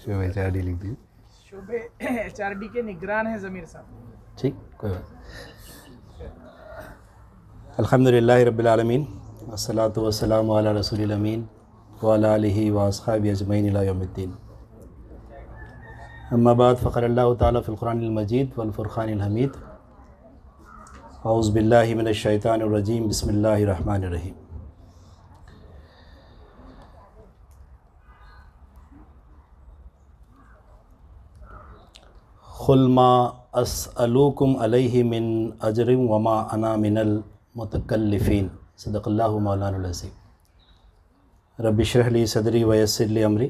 شعبہ HRD لکھ دیجیے. شعبے HRD کے نگران ہیں ضمیر صاحب. ٹھیک، کوئی بات. الحمدللہ رب العالمین والصلاۃ والسلام علی رسول الامین وعلی آلہ واصحابہ اجمعین الی یوم الدین. اما بعد فقال اللہ تعالیٰ فی القرآن المجید والفرقان الحمید. اعوذ باللہ من الشیطان الرجیم بسم اللہ الرحمن الرحیم. قل ما اسألوکم علیہ من اجر وما انا من المتکلفین. صدق اللہ مولانا العظیم. رب اشرح لی صدری ویسر لی امری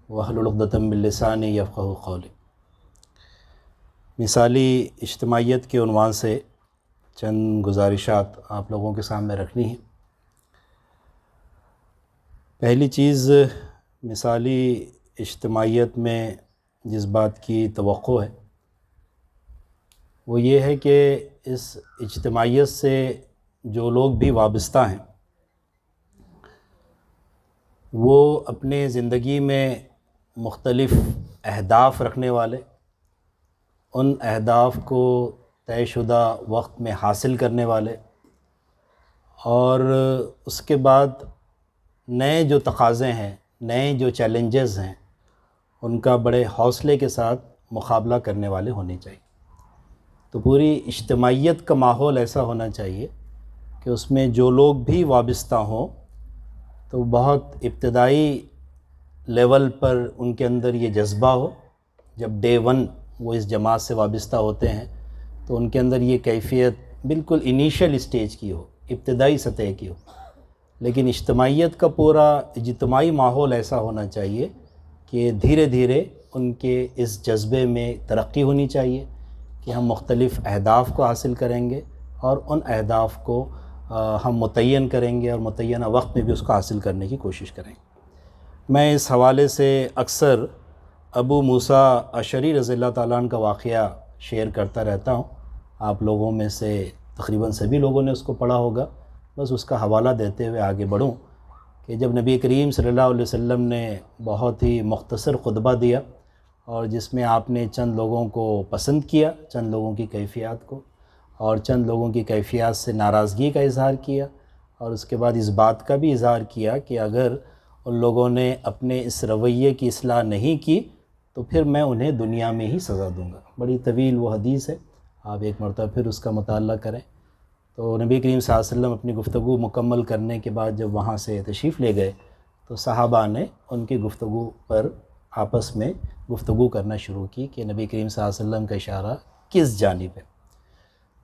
واحلل عقدۃ من لسانی یفقہوا قولی. مثالی اجتماعیت کے عنوان سے چند گزارشات آپ لوگوں کے سامنے رکھنی ہیں. پہلی چیز، مثالی اجتماعیت میں جس بات کی توقع ہے وہ یہ ہے کہ اس اجتماعیت سے جو لوگ بھی وابستہ ہیں وہ اپنے زندگی میں مختلف اہداف رکھنے والے، ان اہداف کو طے شدہ وقت میں حاصل کرنے والے، اور اس کے بعد نئے جو تقاضے ہیں، نئے جو چیلنجز ہیں، ان کا بڑے حوصلے کے ساتھ مقابلہ کرنے والے ہونے چاہیے. تو پوری اجتماعیت کا ماحول ایسا ہونا چاہیے کہ اس میں جو لوگ بھی وابستہ ہوں تو بہت ابتدائی لیول پر ان کے اندر یہ جذبہ ہو. جب ڈے ون وہ اس جماعت سے وابستہ ہوتے ہیں تو ان کے اندر یہ کیفیت بالکل انیشل اسٹیج کی ہو، ابتدائی سطح کی ہو. لیکن اجتماعیت کا پورا اجتماعی ماحول ایسا ہونا چاہیے کہ دھیرے دھیرے ان کے اس جذبے میں ترقی ہونی چاہیے کہ ہم مختلف اہداف کو حاصل کریں گے اور ان اہداف کو ہم متعین کریں گے اور متعینہ وقت میں بھی اس کو حاصل کرنے کی کوشش کریں گے. میں اس حوالے سے اکثر ابو موسیٰ اشعری رضی اللہ تعالیٰ عنہ کا واقعہ شیئر کرتا رہتا ہوں. آپ لوگوں میں سے تقریباً سبھی لوگوں نے اس کو پڑھا ہوگا. بس اس کا حوالہ دیتے ہوئے آگے بڑھوں کہ جب نبی کریم صلی اللہ علیہ وسلم نے بہت ہی مختصر خطبہ دیا اور جس میں آپ نے چند لوگوں کو پسند کیا، چند لوگوں کی کیفیات کو، اور چند لوگوں کی کیفیات سے ناراضگی کا اظہار کیا، اور اس کے بعد اس بات کا بھی اظہار کیا کہ اگر ان لوگوں نے اپنے اس رویے کی اصلاح نہیں کی تو پھر میں انہیں دنیا میں ہی سزا دوں گا. بڑی طویل وہ حدیث ہے، آپ ایک مرتبہ پھر اس کا مطالعہ کریں. تو نبی کریم صلی اللہ علیہ وسلم اپنی گفتگو مکمل کرنے کے بعد جب وہاں سے تشریف لے گئے تو صحابہ نے ان کی گفتگو پر آپس میں گفتگو کرنا شروع کی کہ نبی کریم صلی اللہ علیہ وسلم کا اشارہ کس جانب ہے.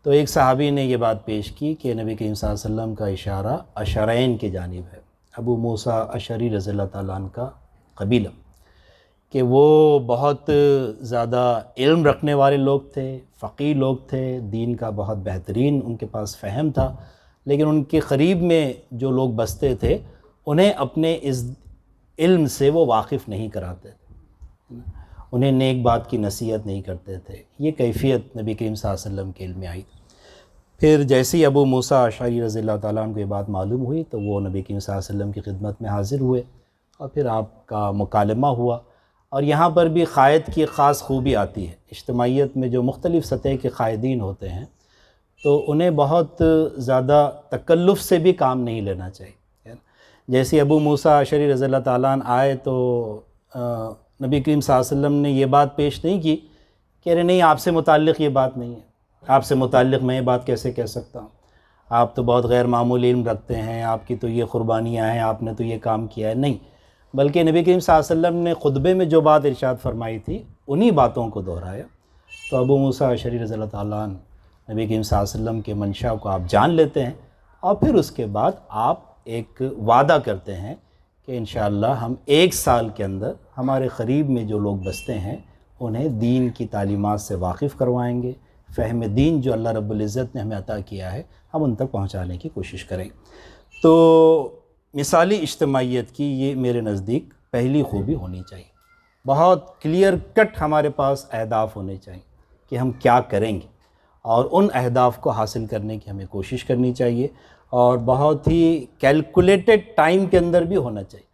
تو ایک صحابی نے یہ بات پیش کی کہ نبی کریم صلی اللہ علیہ وسلم کا اشارہ اشعرین کی جانب ہے. ابو موسیٰ اشعری رضی اللہ تعالیٰ عنہ کا قبیلہ، کہ وہ بہت زیادہ علم رکھنے والے لوگ تھے، فقیہ لوگ تھے، دین کا بہت بہترین ان کے پاس فہم تھا، لیکن ان کے قریب میں جو لوگ بستے تھے انہیں اپنے اس علم سے وہ واقف نہیں کراتے تھے، انہیں نیک بات کی نصیحت نہیں کرتے تھے. یہ کیفیت نبی کریم صلی اللہ علیہ وسلم کے علم میں آئی. پھر جیسے ہی ابو موسیٰ اشعری رضی اللہ تعالیٰ عنہ کو یہ بات معلوم ہوئی تو وہ نبی کریم صلی اللہ علیہ وسلم کی خدمت میں حاضر ہوئے اور پھر آپ کا مکالمہ ہوا. اور یہاں پر بھی قائد کی خاص خوبی آتی ہے. اجتماعیت میں جو مختلف سطح کے قائدین ہوتے ہیں تو انہیں بہت زیادہ تکلف سے بھی کام نہیں لینا چاہیے. جیسے ابو موسیٰ اشعری رضی اللہ تعالیٰ عنہ آئے تو نبی کریم صلی اللہ علیہ وسلم نے یہ بات پیش نہیں کی کہ ارے نہیں، آپ سے متعلق یہ بات نہیں ہے، آپ سے متعلق میں یہ بات کیسے کہہ سکتا ہوں، آپ تو بہت غیر معمولی علم رکھتے ہیں، آپ کی تو یہ قربانیاں ہیں، آپ نے تو یہ کام کیا ہے. نہیں، بلکہ نبی کریم صلی اللہ علیہ وسلم نے خطبے میں جو بات ارشاد فرمائی تھی انہی باتوں کو دہرایا. تو ابو موسیٰ اشعری رضی اللہ تعالیٰ عنہ نبی کریم صلی اللہ علیہ وسلم کے منشا کو آپ جان لیتے ہیں اور پھر اس کے بعد آپ ایک وعدہ کرتے ہیں کہ انشاءاللہ ہم 1 سال کے اندر ہمارے قریب میں جو لوگ بستے ہیں انہیں دین کی تعلیمات سے واقف کروائیں گے. فہم دین جو اللہ رب العزت نے ہمیں عطا کیا ہے ہم ان تک پہنچانے کی کوشش کریں. تو مثالی اجتماعیت کی یہ میرے نزدیک پہلی خوبی ہونی چاہیے. بہت کلیئر کٹ ہمارے پاس اہداف ہونے چاہیے کہ ہم کیا کریں گے اور ان اہداف کو حاصل کرنے کی ہمیں کوشش کرنی چاہیے، اور بہت ہی کیلکولیٹڈ ٹائم کے اندر بھی ہونا چاہیے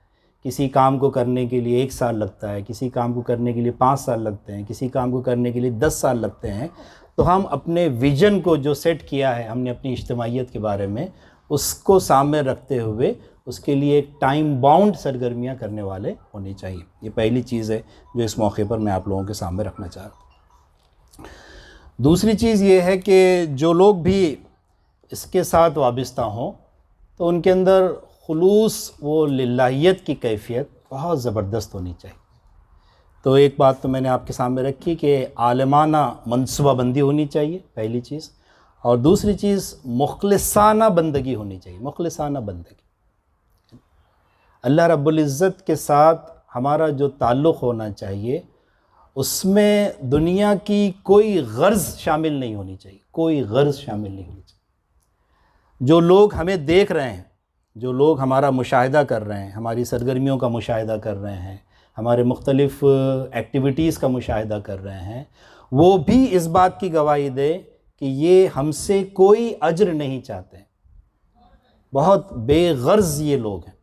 کسی کام کو کرنے کے لیے 1 سال لگتا ہے، کسی کام کو کرنے کے لیے 5 سال لگتے ہیں، کسی کام کو کرنے کے لیے 10 سال لگتے ہیں، تو ہم اپنے ویژن کو جو سیٹ کیا ہے ہم نے اپنی اجتماعیت کے بارے میں، اس کو سامنے رکھتے ہوئے اس کے لیے ایک ٹائم باؤنڈ سرگرمیاں کرنے والے ہونے چاہیے۔ یہ پہلی چیز ہے جو اس موقع پر میں آپ لوگوں کے سامنے رکھنا چاہ رہا ہوں۔ دوسری چیز یہ ہے کہ جو لوگ بھی اس کے ساتھ وابستہ ہوں تو ان کے اندر خلوص و للہیت کی کیفیت بہت زبردست ہونی چاہیے۔ تو ایک بات تو میں نے آپ کے سامنے رکھی کہ عالمانہ منصوبہ بندی ہونی چاہیے، پہلی چیز، اور دوسری چیز مخلصانہ بندگی ہونی چاہیے، مخلصانہ بندگی۔ اللہ رب العزت کے ساتھ ہمارا جو تعلق ہونا چاہیے اس میں دنیا کی کوئی غرض شامل نہیں ہونی چاہیے، کوئی غرض شامل نہیں ہونی چاہیے۔ جو لوگ ہمیں دیکھ رہے ہیں، جو لوگ ہمارا مشاہدہ کر رہے ہیں، ہماری سرگرمیوں کا مشاہدہ کر رہے ہیں، ہمارے مختلف ایکٹیویٹیز کا مشاہدہ کر رہے ہیں، وہ بھی اس بات کی گواہی دے کہ یہ ہم سے کوئی اجر نہیں چاہتے، بہت بے غرض یہ لوگ ہیں۔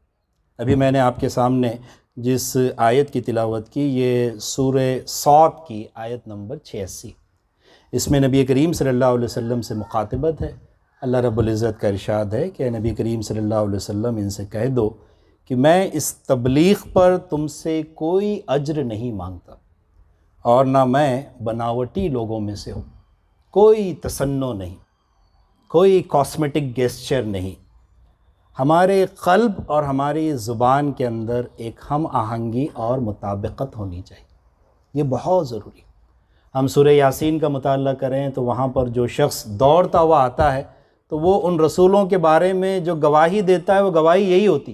ابھی میں نے آپ کے سامنے جس آیت کی تلاوت کی، یہ سورہ صاد کی آیت نمبر 86، اس میں نبی کریم صلی اللہ علیہ وسلم سے مخاطبت ہے۔ اللہ رب العزت کا ارشاد ہے کہ نبی کریم صلی اللہ علیہ وسلم ان سے کہہ دو کہ میں اس تبلیغ پر تم سے کوئی اجر نہیں مانگتا، اور نہ میں بناوٹی لوگوں میں سے ہوں، کوئی تصنع نہیں، کوئی کاسمیٹک گیسچر نہیں۔ ہمارے قلب اور ہماری زبان کے اندر ایک ہم آہنگی اور مطابقت ہونی چاہیے، یہ بہت ضروری ہے۔ ہم سورہ یاسین کا مطالعہ کریں تو وہاں پر جو شخص دوڑتا ہوا آتا ہے تو وہ ان رسولوں کے بارے میں جو گواہی دیتا ہے وہ گواہی یہی ہوتی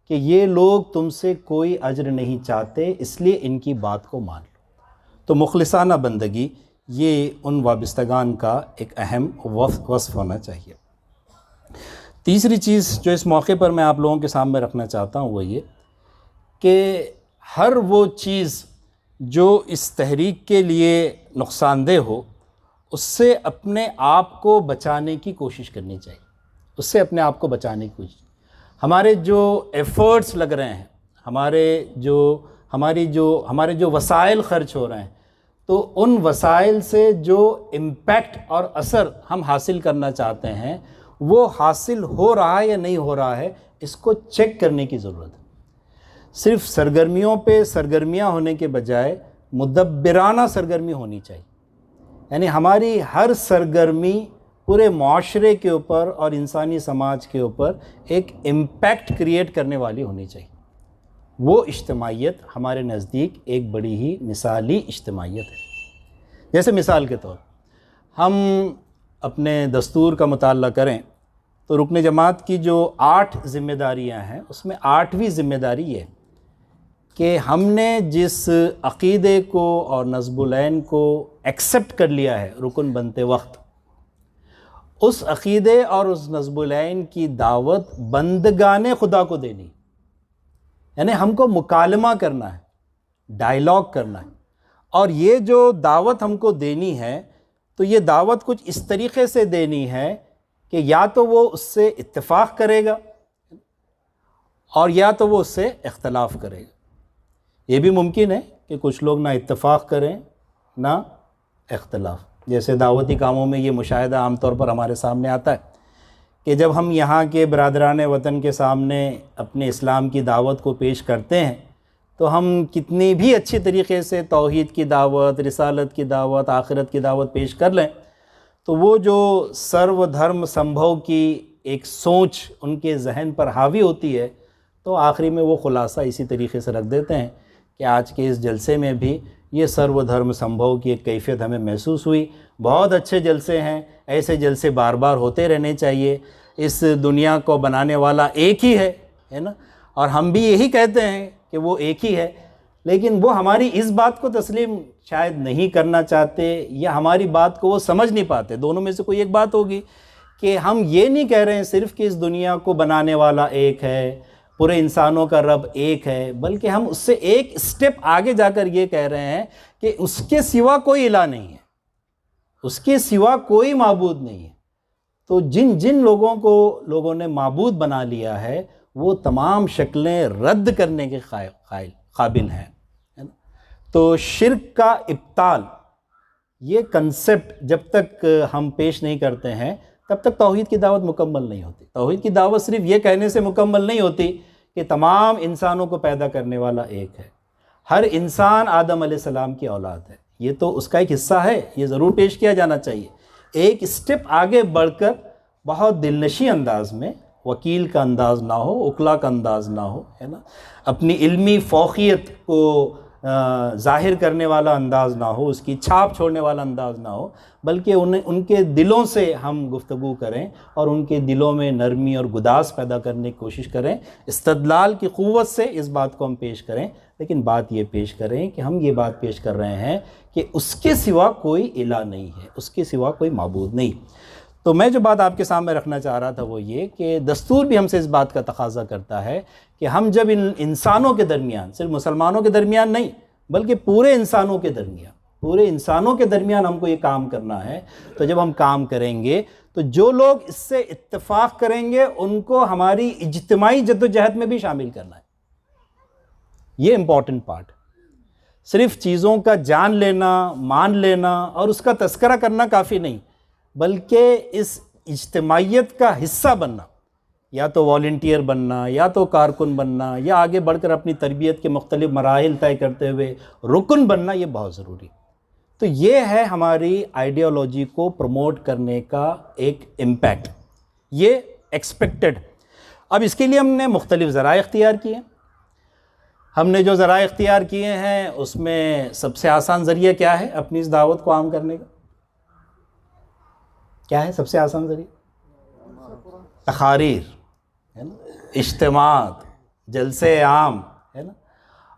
کہ یہ لوگ تم سے کوئی اجر نہیں چاہتے، اس لیے ان کی بات کو مان لو۔ تو مخلصانہ بندگی یہ ان وابستگان کا ایک اہم وصف ہونا چاہیے۔ تیسری چیز جو اس موقع پر میں آپ لوگوں کے سامنے رکھنا چاہتا ہوں وہ یہ کہ ہر وہ چیز جو اس تحریک کے لیے نقصان دہ ہو اس سے اپنے آپ کو بچانے کی کوشش کرنی چاہیے، اس سے اپنے آپ کو بچانے کی کوشش۔ ہمارے جو ایفرٹس لگ رہے ہیں، ہمارے جو وسائل خرچ ہو رہے ہیں، تو ان وسائل سے جو امپیکٹ اور اثر ہم حاصل کرنا چاہتے ہیں وہ حاصل ہو رہا ہے یا نہیں ہو رہا ہے، اس کو چیک کرنے کی ضرورت ہے۔ صرف سرگرمیوں پہ سرگرمیاں ہونے کے بجائے مدبرانہ سرگرمی ہونی چاہیے، یعنی ہماری ہر سرگرمی پورے معاشرے کے اوپر اور انسانی سماج کے اوپر ایک امپیکٹ کریٹ کرنے والی ہونی چاہیے۔ وہ اجتماعیت ہمارے نزدیک ایک بڑی ہی مثالی اجتماعیت ہے۔ جیسے مثال کے طور ہم اپنے دستور کا مطالعہ کریں تو رکن جماعت کی جو 8 ذمہ داریاں ہیں اس میں 8ویں ذمہ داری یہ ہے کہ ہم نے جس عقیدے کو اور نصب العین کو ایکسیپٹ کر لیا ہے رکن بنتے وقت، اس عقیدے اور اس نصب العین کی دعوت بندگان خدا کو دینی، یعنی ہم کو مکالمہ کرنا ہے، ڈائیلاگ کرنا ہے، اور یہ جو دعوت ہم کو دینی ہے تو یہ دعوت کچھ اس طریقے سے دینی ہے کہ یا تو وہ اس سے اتفاق کرے گا اور یا تو وہ اس سے اختلاف کرے گا۔ یہ بھی ممکن ہے کہ کچھ لوگ نہ اتفاق کریں نہ اختلاف، جیسے دعوتی کاموں میں یہ مشاہدہ عام طور پر ہمارے سامنے آتا ہے کہ جب ہم یہاں کے برادران وطن کے سامنے اپنے اسلام کی دعوت کو پیش کرتے ہیں تو ہم کتنی بھی اچھی طریقے سے توحید کی دعوت، رسالت کی دعوت، آخرت کی دعوت پیش کر لیں تو وہ جو سرو دھرم سمبھو کی ایک سوچ ان کے ذہن پر حاوی ہوتی ہے تو آخری میں وہ خلاصہ اسی طریقے سے رکھ دیتے ہیں کہ آج کے اس جلسے میں بھی یہ سرو دھرم سمبھو کی ایک کیفیت ہمیں محسوس ہوئی، بہت اچھے جلسے ہیں، ایسے جلسے بار بار ہوتے رہنے چاہیے، اس دنیا کو بنانے والا ایک ہی ہے نا، اور ہم بھی یہی کہتے ہیں کہ وہ ایک ہی ہے، لیکن وہ ہماری اس بات کو تسلیم شاید نہیں کرنا چاہتے یا ہماری بات کو وہ سمجھ نہیں پاتے۔ دونوں میں سے کوئی ایک بات ہوگی کہ ہم یہ نہیں کہہ رہے ہیں صرف کہ اس دنیا کو بنانے والا ایک ہے، پورے انسانوں کا رب ایک ہے، بلکہ ہم اس سے ایک اسٹیپ آگے جا کر یہ کہہ رہے ہیں کہ اس کے سوا کوئی الہ نہیں ہے، اس کے سوا کوئی معبود نہیں ہے۔ تو جن لوگوں کو لوگوں نے معبود بنا لیا ہے وہ تمام شکلیں رد کرنے کے قابل ہیں، ہے نا؟ تو شرک کا ابطال، یہ کنسپٹ جب تک ہم پیش نہیں کرتے ہیں تب تک توحید کی دعوت مکمل نہیں ہوتی۔ توحید کی دعوت صرف یہ کہنے سے مکمل نہیں ہوتی کہ تمام انسانوں کو پیدا کرنے والا ایک ہے، ہر انسان آدم علیہ السلام کی اولاد ہے، یہ تو اس کا ایک حصہ ہے، یہ ضرور پیش کیا جانا چاہیے۔ ایک اسٹیپ آگے بڑھ کر بہت دلنشیں انداز میں، وکیل کا انداز نہ ہو، اکلا کا انداز نہ ہو، ہے نا، اپنی علمی فوقیت کو ظاہر کرنے والا انداز نہ ہو، اس کی چھاپ چھوڑنے والا انداز نہ ہو، بلکہ ان کے دلوں سے ہم گفتگو کریں اور ان کے دلوں میں نرمی اور گداز پیدا کرنے کی کوشش کریں، استدلال کی قوت سے اس بات کو ہم پیش کریں، لیکن بات یہ پیش کریں کہ ہم یہ بات پیش کر رہے ہیں کہ اس کے سوا کوئی الہ نہیں ہے، اس کے سوا کوئی معبود نہیں۔ تو میں جو بات آپ کے سامنے رکھنا چاہ رہا تھا وہ یہ کہ دستور بھی ہم سے اس بات کا تقاضا کرتا ہے کہ ہم جب ان انسانوں کے درمیان، صرف مسلمانوں کے درمیان نہیں بلکہ پورے انسانوں کے درمیان ہم کو یہ کام کرنا ہے، تو جب ہم کام کریں گے تو جو لوگ اس سے اتفاق کریں گے ان کو ہماری اجتماعی جدوجہد میں بھی شامل کرنا ہے۔ یہ امپورٹنٹ پارٹ، صرف چیزوں کا جان لینا، مان لینا اور اس کا تذکرہ کرنا کافی نہیں، بلکہ اس اجتماعیت کا حصہ بننا، یا تو والنٹیئر بننا، یا تو کارکن بننا، یا آگے بڑھ کر اپنی تربیت کے مختلف مراحل طے کرتے ہوئے رکن بننا، یہ بہت ضروری۔ تو یہ ہے ہماری آئیڈیالوجی کو پروموٹ کرنے کا ایک امپیکٹ، یہ ایکسپیکٹڈ۔ اب اس کے لیے ہم نے مختلف ذرائع اختیار کیے ہیں۔ ہم نے جو ذرائع اختیار کیے ہیں اس میں سب سے آسان ذریعہ کیا ہے اپنی اس دعوت کو عام کرنے کا؟ کیا ہے سب سے آسان ذریعہ؟ تقاریر، ہے نا، اجتماعات، جلسے عام، ہے نا،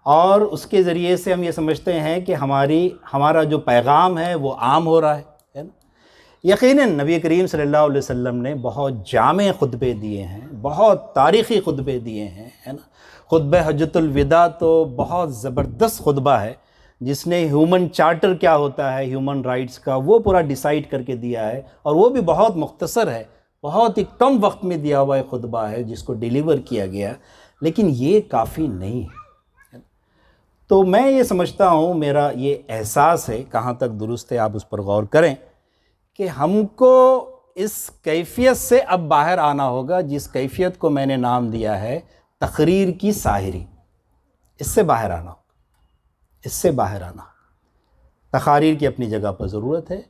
اور اس کے ذریعے سے ہم یہ سمجھتے ہیں کہ ہمارا جو پیغام ہے وہ عام ہو رہا ہے نا۔ یقیناً نبی کریم صلی اللہ علیہ وسلم نے بہت جامع خطبے دیے ہیں، بہت تاریخی خطبے دیے ہیں، ہے نا۔ خطبہ حجۃ الوداع تو بہت زبردست خطبہ ہے، جس نے ہیومن چارٹر کیا ہوتا ہے ہیومن رائٹس کا وہ پورا ڈیسائیڈ کر کے دیا ہے، اور وہ بھی بہت مختصر ہے، بہت ہی کم وقت میں دیا ہوا ایک خطبہ ہے جس کو ڈیلیور کیا گیا، لیکن یہ کافی نہیں ہے۔ تو میں یہ سمجھتا ہوں، میرا یہ احساس ہے، کہاں تک درست ہے آپ اس پر غور کریں، کہ ہم کو اس کیفیت سے اب باہر آنا ہوگا جس کیفیت کو میں نے نام دیا ہے تقریر کی ساحری۔ اس سے باہر آنا ہوگا، اس سے باہر آنا۔ تقاریر کی اپنی جگہ پر ضرورت ہے،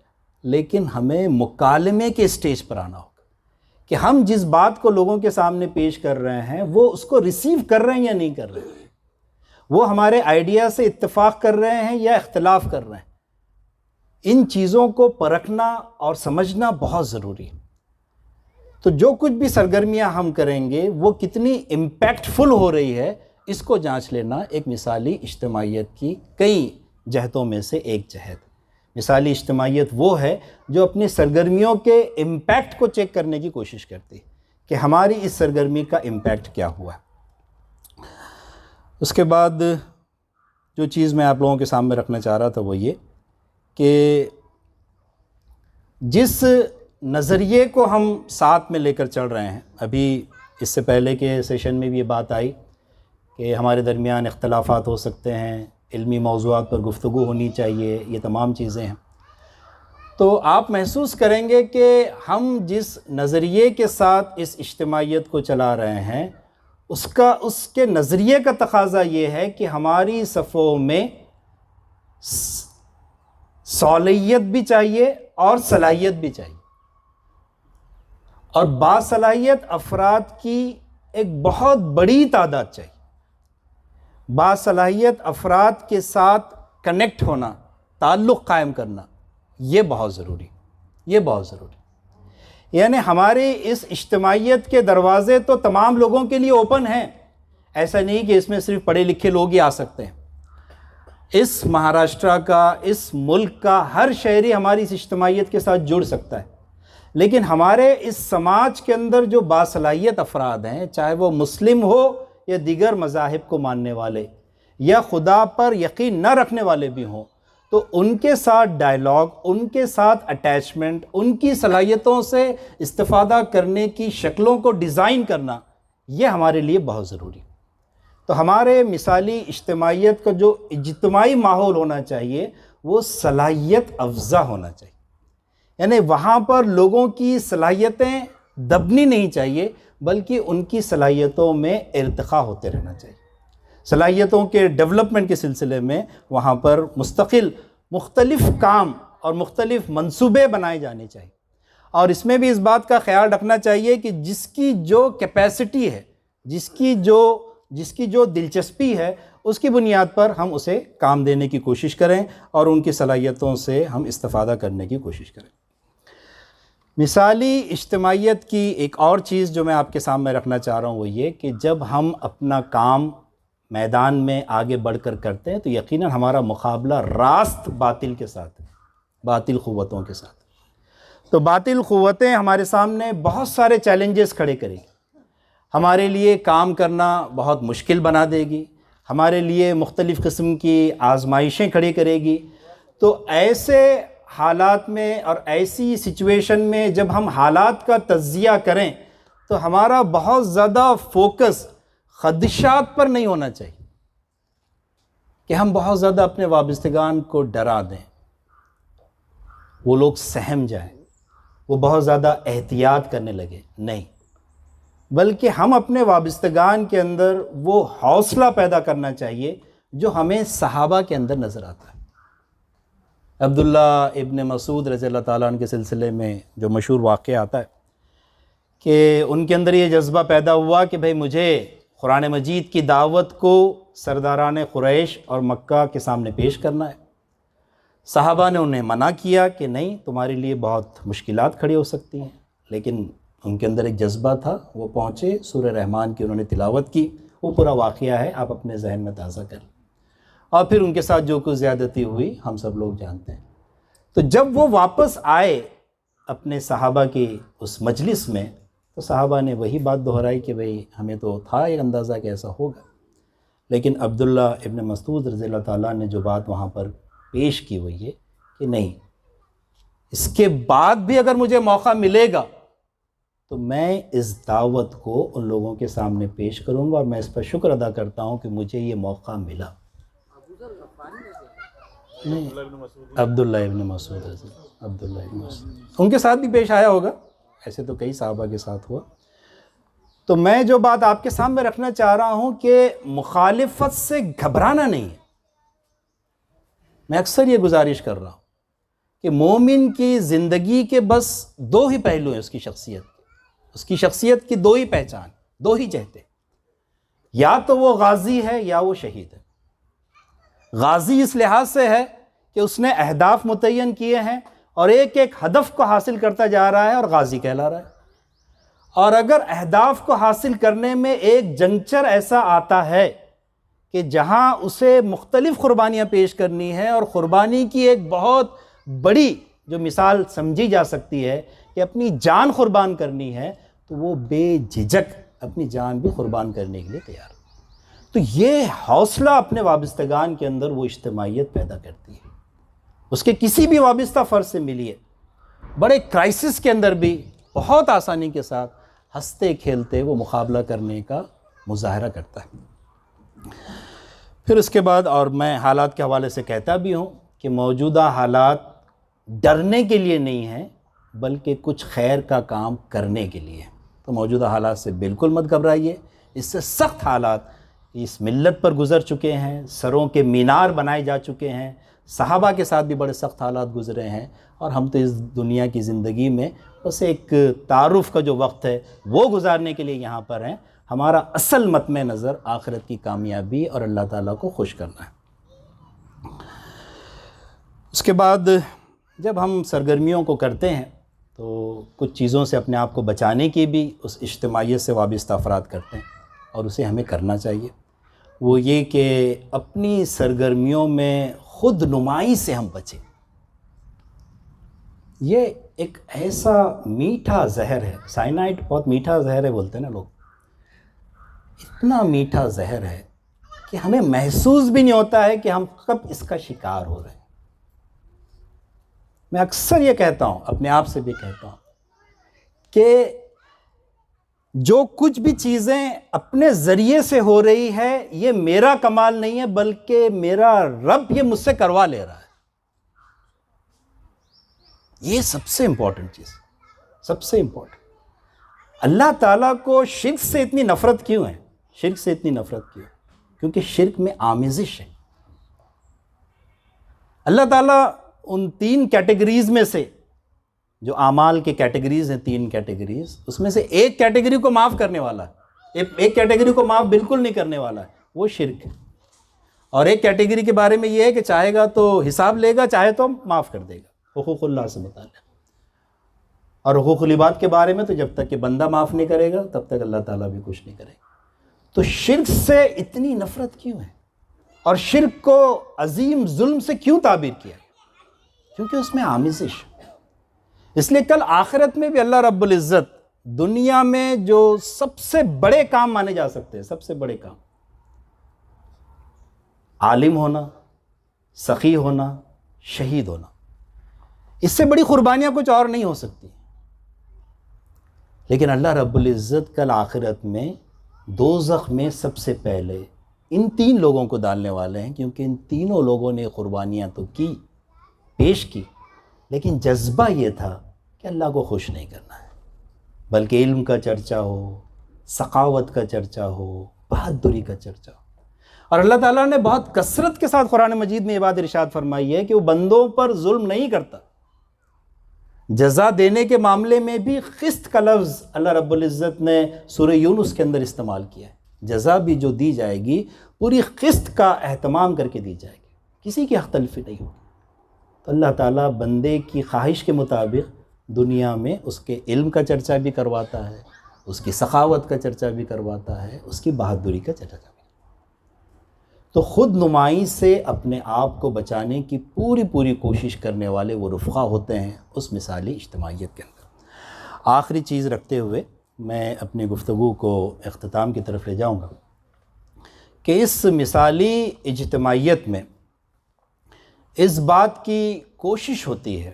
لیکن ہمیں مکالمے کے اسٹیج پر آنا ہوگا کہ ہم جس بات کو لوگوں کے سامنے پیش کر رہے ہیں وہ اس کو ریسیو کر رہے ہیں یا نہیں کر رہے ہیں، وہ ہمارے آئیڈیا سے اتفاق کر رہے ہیں یا اختلاف کر رہے ہیں۔ ان چیزوں کو پرکھنا اور سمجھنا بہت ضروری ہے۔ تو جو کچھ بھی سرگرمیاں ہم کریں گے وہ کتنی امپیکٹ فل ہو رہی ہے، اس کو جانچ لینا ایک مثالی اجتماعیت کی کئی جہتوں میں سے ایک جہت۔ مثالی اجتماعیت وہ ہے جو اپنی سرگرمیوں کے امپیکٹ کو چیک کرنے کی کوشش کرتی ہے کہ ہماری اس سرگرمی کا امپیکٹ کیا ہوا ہے۔ اس کے بعد جو چیز میں آپ لوگوں کے سامنے رکھنا چاہ رہا تھا وہ یہ کہ جس نظریے کو ہم ساتھ میں لے کر چل رہے ہیں، ابھی اس سے پہلے کے سیشن میں بھی یہ بات آئی کہ ہمارے درمیان اختلافات ہو سکتے ہیں، علمی موضوعات پر گفتگو ہونی چاہیے، یہ تمام چیزیں ہیں۔ تو آپ محسوس کریں گے کہ ہم جس نظریے کے ساتھ اس اجتماعیت کو چلا رہے ہیں اس کے نظریے کا تقاضا یہ ہے کہ ہماری صفوں میں صالحیت بھی چاہیے اور صلاحیت بھی چاہیے، اور باصلاحیت افراد کی ایک بہت بڑی تعداد چاہیے۔ باصلاحیت افراد کے ساتھ کنیکٹ ہونا، تعلق قائم کرنا، یہ بہت ضروری، یہ بہت ضروری۔ یعنی ہماری اس اجتماعیت کے دروازے تو تمام لوگوں کے لیے اوپن ہیں، ایسا نہیں کہ اس میں صرف پڑھے لکھے لوگ ہی آ سکتے ہیں۔ اس مہاراشٹرا کا، اس ملک کا ہر شہری ہماری اس اجتماعیت کے ساتھ جڑ سکتا ہے، لیکن ہمارے اس سماج کے اندر جو باصلاحیت افراد ہیں، چاہے وہ مسلم ہو یا دیگر مذاہب کو ماننے والے یا خدا پر یقین نہ رکھنے والے بھی ہوں، تو ان کے ساتھ ڈائیلاگ، ان کے ساتھ اٹیچمنٹ، ان کی صلاحیتوں سے استفادہ کرنے کی شکلوں کو ڈیزائن کرنا، یہ ہمارے لیے بہت ضروری ہے۔ تو ہمارے مثالی اجتماعیت کا جو اجتماعی ماحول ہونا چاہیے وہ صلاحیت افزا ہونا چاہیے، یعنی وہاں پر لوگوں کی صلاحیتیں دبنی نہیں چاہیے بلکہ ان کی صلاحیتوں میں ارتقاء ہوتے رہنا چاہیے۔ صلاحیتوں کے ڈیولپمنٹ کے سلسلے میں وہاں پر مستقل مختلف کام اور مختلف منصوبے بنائے جانے چاہیے، اور اس میں بھی اس بات کا خیال رکھنا چاہیے کہ جس کی جو کیپیسٹی ہے، جس کی جو دلچسپی ہے، اس کی بنیاد پر ہم اسے کام دینے کی کوشش کریں اور ان کی صلاحیتوں سے ہم استفادہ کرنے کی کوشش کریں۔ مثالی اجتماعیت کی ایک اور چیز جو میں آپ کے سامنے رکھنا چاہ رہا ہوں وہ یہ کہ جب ہم اپنا کام میدان میں آگے بڑھ کر کرتے ہیں تو یقیناً ہمارا مقابلہ راست باطل کے ساتھ ہے، باطل قوتوں کے ساتھ۔ تو باطل قوتیں ہمارے سامنے بہت سارے چیلنجز کھڑے کریں گی، ہمارے لیے کام کرنا بہت مشکل بنا دے گی، ہمارے لیے مختلف قسم کی آزمائشیں کھڑی کرے گی۔ تو ایسے حالات میں اور ایسی سچویشن میں جب ہم حالات کا تجزیہ کریں تو ہمارا بہت زیادہ فوکس خدشات پر نہیں ہونا چاہیے کہ ہم بہت زیادہ اپنے وابستگان کو ڈرا دیں، وہ لوگ سہم جائیں، وہ بہت زیادہ احتیاط کرنے لگے، نہیں، بلکہ ہم اپنے وابستگان کے اندر وہ حوصلہ پیدا کرنا چاہیے جو ہمیں صحابہ کے اندر نظر آتا ہے۔ عبداللہ ابن مسعود رضی اللہ تعالیٰ عنہ کے سلسلے میں جو مشہور واقعہ آتا ہے کہ ان کے اندر یہ جذبہ پیدا ہوا کہ بھئی مجھے قرآن مجید کی دعوت کو سرداران قریش اور مکہ کے سامنے پیش کرنا ہے۔ صحابہ نے انہیں منع کیا کہ نہیں، تمہارے لیے بہت مشکلات کھڑی ہو سکتی ہیں، لیکن ان کے اندر ایک جذبہ تھا، وہ پہنچے، سورہ رحمان کی انہوں نے تلاوت کی، وہ پورا واقعہ ہے، آپ اپنے ذہن میں تازہ کریں، اور پھر ان کے ساتھ جو کچھ زیادتی ہوئی ہم سب لوگ جانتے ہیں۔ تو جب وہ واپس آئے اپنے صحابہ کی اس مجلس میں تو صحابہ نے وہی بات دہرائی کہ بھئی ہمیں تو تھا یہ اندازہ کہ ایسا ہوگا، لیکن عبداللہ ابن مسعود رضی اللہ تعالیٰ نے جو بات وہاں پر پیش کی وہ یہ کہ نہیں، اس کے بعد بھی اگر مجھے موقع ملے گا تو میں اس دعوت کو ان لوگوں کے سامنے پیش کروں گا، اور میں اس پر شکر ادا کرتا ہوں کہ مجھے یہ موقع ملا۔ نہیں، عبداللہ ابن مسعود ان کے ساتھ بھی پیش آیا ہوگا، ایسے تو کئی صحابہ کے ساتھ ہوا۔ تو میں جو بات آپ کے سامنے رکھنا چاہ رہا ہوں کہ مخالفت سے گھبرانا نہیں ہے۔ میں اکثر یہ گزارش کر رہا ہوں کہ مومن کی زندگی کے بس دو ہی پہلو ہیں، اس کی شخصیت کی دو ہی پہچان، دو ہی جہتیں، یا تو وہ غازی ہے یا وہ شہید ہے۔ غازی اس لحاظ سے ہے کہ اس نے اہداف متعین کیے ہیں اور ایک ایک ہدف کو حاصل کرتا جا رہا ہے اور غازی کہلا رہا ہے، اور اگر اہداف کو حاصل کرنے میں ایک جنکچر ایسا آتا ہے کہ جہاں اسے مختلف قربانیاں پیش کرنی ہے، اور قربانی کی ایک بہت بڑی جو مثال سمجھی جا سکتی ہے کہ اپنی جان قربان کرنی ہے، تو وہ بے جھجک اپنی جان بھی قربان کرنے کے لیے تیار ہے۔ تو یہ حوصلہ اپنے وابستگان کے اندر وہ اجتماعیت پیدا کرتی ہے، اس کے کسی بھی وابستہ فرد سے ملیے، بڑے کرائسس کے اندر بھی بہت آسانی کے ساتھ ہنستے کھیلتے وہ مقابلہ کرنے کا مظاہرہ کرتا ہے۔ پھر اس کے بعد، اور میں حالات کے حوالے سے کہتا بھی ہوں کہ موجودہ حالات ڈرنے کے لیے نہیں ہیں بلکہ کچھ خیر کا کام کرنے کے لیے۔ تو موجودہ حالات سے بالکل مت گھبرائیے، اس سے سخت حالات اس ملت پر گزر چکے ہیں، سروں کے مینار بنائے جا چکے ہیں، صحابہ کے ساتھ بھی بڑے سخت حالات گزرے ہیں، اور ہم تو اس دنیا کی زندگی میں بس ایک تعارف کا جو وقت ہے وہ گزارنے کے لیے یہاں پر ہیں۔ ہمارا اصل مطمع نظر آخرت کی کامیابی اور اللہ تعالیٰ کو خوش کرنا ہے۔ اس کے بعد جب ہم سرگرمیوں کو کرتے ہیں تو کچھ چیزوں سے اپنے آپ کو بچانے کی بھی اس اجتماعیت سے وابستہ افراد کرتے ہیں، اور اسے ہمیں کرنا چاہیے۔ وہ یہ کہ اپنی سرگرمیوں میں خود نمائی سے ہم بچیں۔ یہ ایک ایسا میٹھا زہر ہے، سائنائڈ بہت میٹھا زہر ہے بولتے ہیں نا لوگ، اتنا میٹھا زہر ہے کہ ہمیں محسوس بھی نہیں ہوتا ہے کہ ہم کب اس کا شکار ہو رہے ہیں۔ میں اکثر یہ کہتا ہوں، اپنے آپ سے بھی کہتا ہوں کہ جو کچھ بھی چیزیں اپنے ذریعے سے ہو رہی ہے یہ میرا کمال نہیں ہے، بلکہ میرا رب یہ مجھ سے کروا لے رہا ہے. یہ سب سے امپورٹنٹ چیز، سب سے امپورٹنٹ. اللہ تعالیٰ کو شرک سے اتنی نفرت کیوں ہے؟ شرک سے اتنی نفرت کیوں؟ کیونکہ شرک میں آمیزش ہے. اللہ تعالیٰ ان 3 کیٹیگریز میں سے، جو اعمال کے کیٹیگریز ہیں 3 کیٹیگریز، اس میں سے ایک کیٹیگری کو معاف کرنے والا ہے، ایک کیٹیگری کو معاف بالکل نہیں کرنے والا ہے، وہ شرک ہے. اور ایک کیٹیگری کے بارے میں یہ ہے کہ چاہے گا تو حساب لے گا، چاہے تو معاف کر دے گا. حقوق اللہ سے متعلق. اور حقوق العباد کے بارے میں تو جب تک کہ بندہ معاف نہیں کرے گا تب تک اللہ تعالیٰ بھی کچھ نہیں کرے گا. تو شرک سے اتنی نفرت کیوں ہے؟ اور شرک کو عظیم ظلم سے کیوں تعبیر کیا؟ کیونکہ اس میں آمیزش. اس لیے کل آخرت میں بھی اللہ رب العزت دنیا میں جو سب سے بڑے کام مانے جا سکتے ہیں، سب سے بڑے کام، عالم ہونا، سخی ہونا، شہید ہونا، اس سے بڑی قربانیاں کچھ اور نہیں ہو سکتی. لیکن اللہ رب العزت کل آخرت میں دوزخ میں سب سے پہلے ان 3 لوگوں کو ڈالنے والے ہیں، کیونکہ ان تینوں لوگوں نے قربانیاں تو کی، پیش کی، لیکن جذبہ یہ تھا کہ اللہ کو خوش نہیں کرنا ہے، بلکہ علم کا چرچہ ہو، سخاوت کا چرچہ ہو، بہادری کا چرچہ ہو. اور اللہ تعالیٰ نے بہت کثرت کے ساتھ قرآن مجید میں یہ بات ارشاد فرمائی ہے کہ وہ بندوں پر ظلم نہیں کرتا. جزا دینے کے معاملے میں بھی قسط کا لفظ اللہ رب العزت نے سورہ یونس کے اندر استعمال کیا ہے. جزا بھی جو دی جائے گی پوری قسط کا اہتمام کر کے دی جائے گی، کسی کی حق تلفی نہیں ہوگی. تو اللہ تعالیٰ بندے کی خواہش کے مطابق دنیا میں اس کے علم کا چرچا بھی کرواتا ہے، اس کی سخاوت کا چرچا بھی کرواتا ہے، اس کی بہادری کا چرچا بھی. تو خود نمائی سے اپنے آپ کو بچانے کی پوری کوشش کرنے والے وہ رفقا ہوتے ہیں اس مثالی اجتماعیت کے اندر. آخری چیز رکھتے ہوئے میں اپنی گفتگو کو اختتام کی طرف لے جاؤں گا کہ اس مثالی اجتماعیت میں اس بات کی کوشش ہوتی ہے،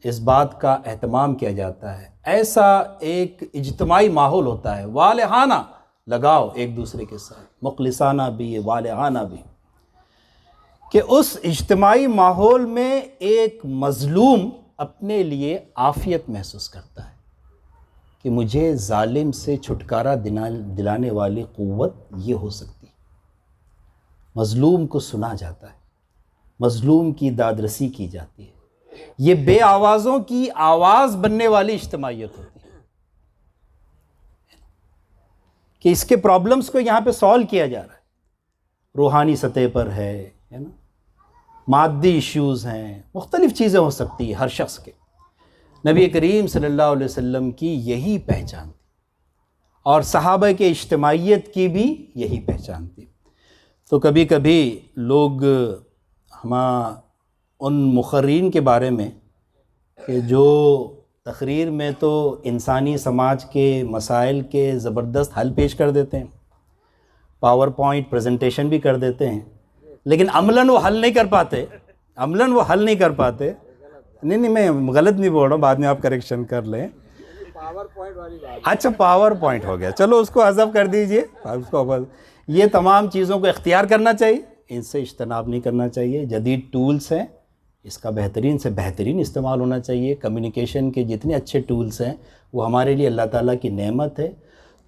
اس بات کا اہتمام کیا جاتا ہے، ایسا ایک اجتماعی ماحول ہوتا ہے، والہانہ لگاؤ ایک دوسرے کے ساتھ، مخلصانہ بھی والہانہ بھی، کہ اس اجتماعی ماحول میں ایک مظلوم اپنے لیے عافیت محسوس کرتا ہے کہ مجھے ظالم سے چھٹکارا دلانے والی قوت یہ ہو سکتی ہے. مظلوم کو سنا جاتا ہے، مظلوم کی داد رسی کی جاتی ہے. یہ بے آوازوں کی آواز بننے والی اجتماعیت ہوتی ہے کہ اس کے پرابلمز کو یہاں پہ سالو کیا جا رہا ہے. روحانی سطح پر ہے نا، مادی ایشوز ہیں، مختلف چیزیں ہو سکتی ہیں ہر شخص کے. نبی کریم صلی اللہ علیہ وسلم کی یہی پہچان تھی اور صحابہ کے اجتماعیت کی بھی یہی پہچان تھی. تو کبھی کبھی لوگ ان مقررین کے بارے میں کہ جو تقریر میں تو انسانی سماج کے مسائل کے زبردست حل پیش کر دیتے ہیں، پاور پوائنٹ پریزنٹیشن بھی کر دیتے ہیں، لیکن عملاً وہ حل نہیں کر پاتے. نہیں میں غلط نہیں بول رہا ہوں، بعد میں آپ کریکشن کر لیں. اچھا پاور پوائنٹ ہو گیا، چلو اس کو حذف کر دیجئے. یہ تمام چیزوں کو اختیار کرنا چاہیے، ان سے اجتناب نہیں کرنا چاہیے. جدید ٹولز ہیں، اس کا بہترین سے بہترین استعمال ہونا چاہیے. کمیونیکیشن کے جتنے اچھے ٹولز ہیں وہ ہمارے لیے اللہ تعالیٰ کی نعمت ہے.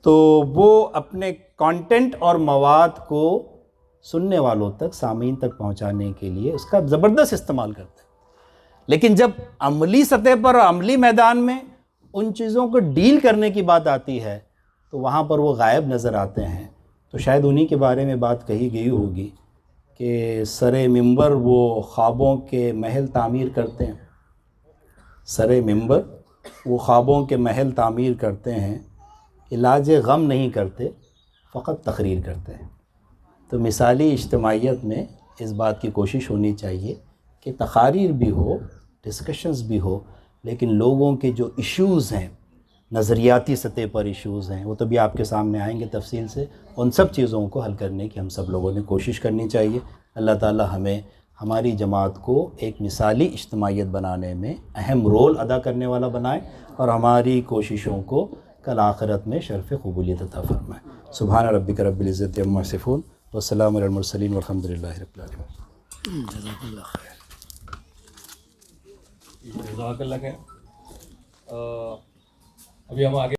تو وہ اپنے کانٹینٹ اور مواد کو سننے والوں تک، سامعین تک پہنچانے کے لیے اس کا زبردست استعمال کرتے ہیں. لیکن جب عملی سطح پر اور عملی میدان میں ان چیزوں کو ڈیل کرنے کی بات آتی ہے تو وہاں پر وہ غائب نظر آتے ہیں. تو شاید انہی کے بارے میں بات کہی گئی ہوگی کہ سر ممبر وہ خوابوں کے محل تعمیر کرتے ہیں. سر ممبر وہ خوابوں کے محل تعمیر کرتے ہیں، علاج غم نہیں کرتے، فقط تقریر کرتے ہیں. تو مثالی اجتماعیت میں اس بات کی کوشش ہونی چاہیے کہ تقاریر بھی ہو، ڈسکشنز بھی ہو، لیکن لوگوں کے جو ایشوز ہیں، نظریاتی سطح پر ایشوز ہیں، وہ تو بھی آپ کے سامنے آئیں گے تفصیل سے. ان سب چیزوں کو حل کرنے کی ہم سب لوگوں نے کوشش کرنی چاہیے. اللہ تعالی ہمیں ہماری جماعت کو ایک مثالی اجتماعیت بنانے میں اہم رول ادا کرنے والا بنائے اور ہماری کوششوں کو کل آخرت میں شرف قبولیت عطا فرمائے. سبحان ربک رب العزت عما یصفون والسلام علی المرسلین والحمد للہ رب العالمین. جزاک اللہ خیر. جزاک اللہ خیر. ابھی ہم آگے